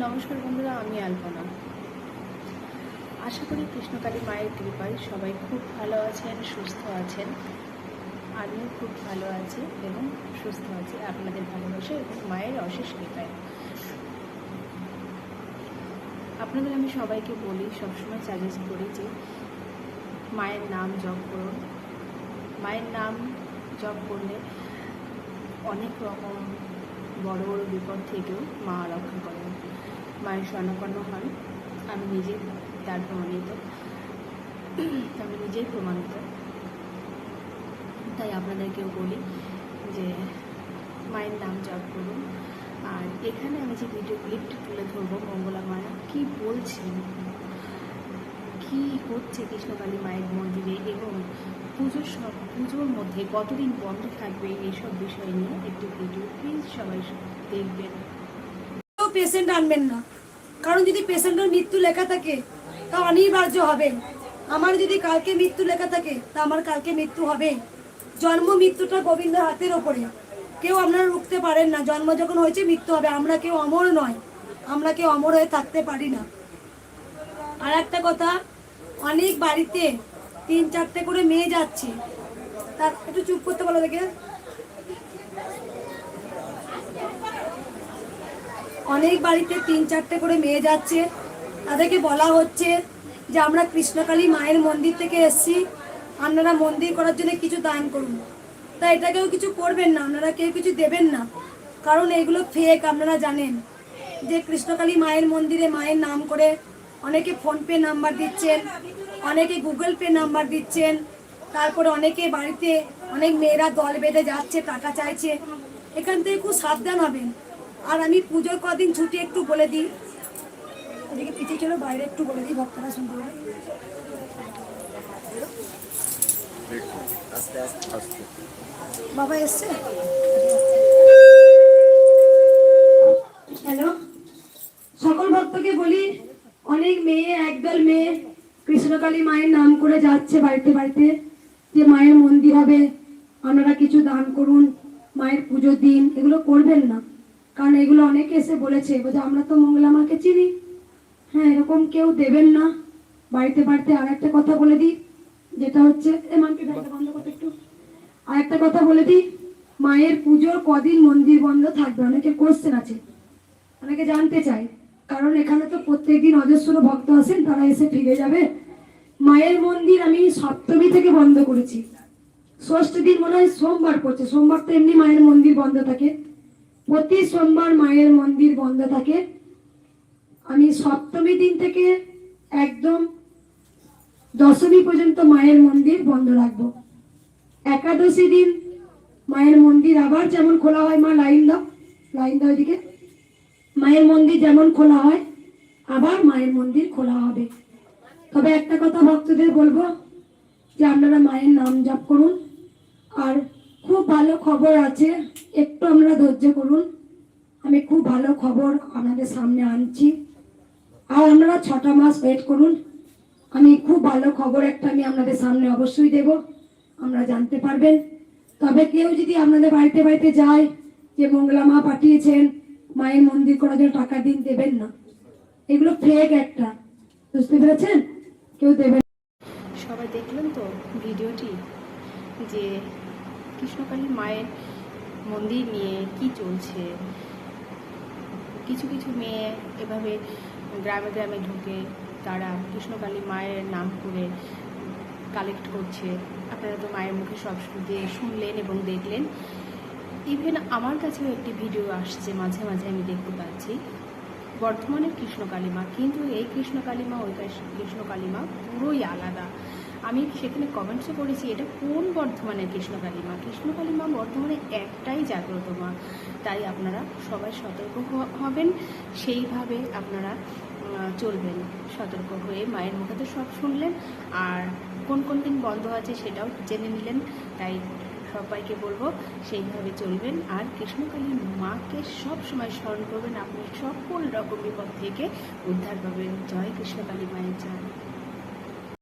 নমস্কার বন্ধুরা, আমি আলপনা। আশা করি কৃষ্ণকালী মায়ের কৃপায় সবাই খুব ভালো আছেন, সুস্থ আছেন। আমিও খুব ভালো আছি এবং সুস্থ আছি আপনাদের ভালোবাসা এবং মায়ের অশেষ কৃপায়। আপনাদের আমি সবাইকে বলি, সবসময় সাজেস্ট করি যে মায়ের নাম জপ করুন। মায়ের নাম জপ করলে অনেক রকম বড় বড় বিপদ থেকেও মা রক্ষা করেন। মায়ের স্বর্ণাপন্ন হন। আমি নিজেই তার প্রমাণিত, আমি নিজেই প্রমাণিত। তাই আপনাদেরকেও বলি যে মায়ের নাম জপ করুন। আর এখানে আমি যে ভিডিও ক্লিপটি তুলে ধরবো, মঙ্গলা মায়া কী বলছেন, কী হচ্ছে কৃষ্ণকালী মায়ের মন্দিরে এবং পুজোর মধ্যে কতদিন বন্ধ থাকবে এইসব বিষয় নিয়ে একটি ভিডিও প্লিজ সবাই দেখবেন। পেশেন্ট আনবেন না, কারণ যদি পেশেন্টের মৃত্যু লেখা থাকে তা অনিবার্য হবে। আমার যদি কালকে মৃত্যু লেখা থাকে তা আমার কালকে মৃত্যু হবে। জন্ম মৃত্যুটা গোবিন্দের হাতের ওপরে, কেউ আপনারা রুখতে পারেন না। জন্ম যখন হয়েছে মৃত্যু হবে। আমরা কেউ অমর নয়, আমরা কেউ অমর হয়ে থাকতে পারি না। আর একটা কথা, অনেক বাড়িতে 3-4টে করে মেয়ে যাচ্ছে। তার একটু চুপ করতে বলো দেখে। অনেক বাড়িতে 3-4টে করে মেয়ে যাচ্ছে, তাদেরকে বলা হচ্ছে যে আমরা কৃষ্ণকালী মায়ের মন্দির থেকে এসেছি, আপনারা মন্দির করার জন্য কিছু দান করুন। তা এটা কেউ কিছু করবেন না, আপনারা কেউ কিছু দেবেন না, কারণ এগুলো ফেক। আপনারা জানেন যে কৃষ্ণকালী মায়ের মন্দিরে মায়ের নাম করে অনেকে ফোনপে নাম্বার দিচ্ছেন, অনেকে গুগল পে নাম্বার দিচ্ছেন। তারপরে অনেকে বাড়িতে অনেক মেয়েরা দল বেঁধে যাচ্ছে, টাকা চাইছে। এখান থেকে খুব সাবধান হবেন। আর আমি পুজোর কদিন ছুটি একটু বলে দিই, এদিকে পিছিয়ে চলো, বাইরে একটু বলে দিই, ভক্তরা শুনতে পারে। বাবা এসছে। হ্যালো, সকল ভক্তকে বলি, অনেক মেয়ে, একদল মেয়ে কৃষ্ণকালী মায়ের নাম করে যাচ্ছে বাড়িতে বাড়িতে যে মায়ের মন্দির হবে, আপনারা কিছু দান করুন, মায়ের পুজোর দিন। এগুলো করবেন না, কারণ এগুলো অনেকে এসে বলেছে যে আমরা তো মঙ্গলা মাকে চিনি। হ্যাঁ, এরকম কেউ দেবেন না বাড়িতে বাড়িতে। আর একটা কথা বলে দিই, যেটা হচ্ছে বন্ধ করতে একটু। আর একটা কথা বলে দিই, মায়ের পুজোর কদিন মন্দির বন্ধ থাকবে, অনেকে কোশ্চেন আছে, অনেকে জানতে চায়। কারণ এখানে তো প্রত্যেকদিন অজস্র ভক্ত আসেন, তারা এসে ফিরে যাবে। মায়ের মন্দির আমি সপ্তমী থেকে বন্ধ করেছি। ষষ্ঠ দিন মনে হয় সোমবার পড়ছে, সোমবার তো এমনি মায়ের মন্দির বন্ধ থাকে, প্রতি সোমবার মায়ের মন্দির বন্ধ থাকে। আমি সপ্তমী দিন থেকে একদম দশমী পর্যন্ত মায়ের মন্দির বন্ধ রাখবো। একাদশী দিন মায়ের মন্দির আবার যেমন খোলা হয়, মা লাইন দাও, লাইন দাও এদিকে। মায়ের মন্দির যেমন খোলা হয় আবার মায়ের মন্দির খোলা হবে। তবে একটা কথা ভক্তদের বলবো যে আপনারা মায়ের নাম জপ করুন। আর খুব ভালো খবর আছে, একটু আপনারা ধৈর্য করুন। আমি খুব ভালো খবর আপনাদের সামনে আনছি, আর আপনারা 6টা মাস ওয়েট করুন। আমি খুব ভালো খবর একটা আমি আপনাদের সামনে অবশ্যই দেব, আমরা জানতে পারবেন। তবে কেউ যদি আপনাদের বাড়িতে বাড়িতে যায় যে মঙ্গলা মা পাঠিয়েছেন মায়ের মন্দির করার জন্য টাকা দিন, দেবেন না। এগুলো ফেক একটা, বুঝতে পেরেছেন? কেউ দেবেন। সবাই দেখলেন তো ভিডিওটি, যে কৃষ্ণকালী মায়ের মন্দির নিয়ে কি চলছে। কিছু কিছু মেয়ে এভাবে গ্রামে গ্রামে ঢুকে তারা কৃষ্ণকালী মায়ের নাম করে কালেক্ট করছে। আপনারা তো মায়ের মুখে সব শুনলেন এবং দেখলেন। ইভেন আমার কাছেও একটি ভিডিও আসছে, মাঝে মাঝে আমি দেখতে পাচ্ছি বর্ধমানের কৃষ্ণকালী মা, কিন্তু এই কৃষ্ণকালী মা ওই কৃষ্ণকালী মা পুরোই আলাদা। আমি সেখানে কমেন্টসও করেছি, এটা কোন বর্ধমানের কৃষ্ণকালী মা? কৃষ্ণকালী মা বর্ধমানে একটাই জাগ্রত মা। তাই আপনারা সবাই সতর্ক হবেন, সেইভাবে আপনারা চলবেন। সতর্ক হয়ে মায়ের মুখে তো সব শুনলেন, আর কোন কোন দিন বন্ধ আছে সেটাও জেনে নিলেন। তাই সবাইকে বলবো সেইভাবে চলবেন। আর কৃষ্ণকালী মাকে সব সময় স্মরণ করবেন, আপনি সকল রকম বিপদ থেকে উদ্ধার পাবেন। জয় কৃষ্ণকালী মায়ের জয়।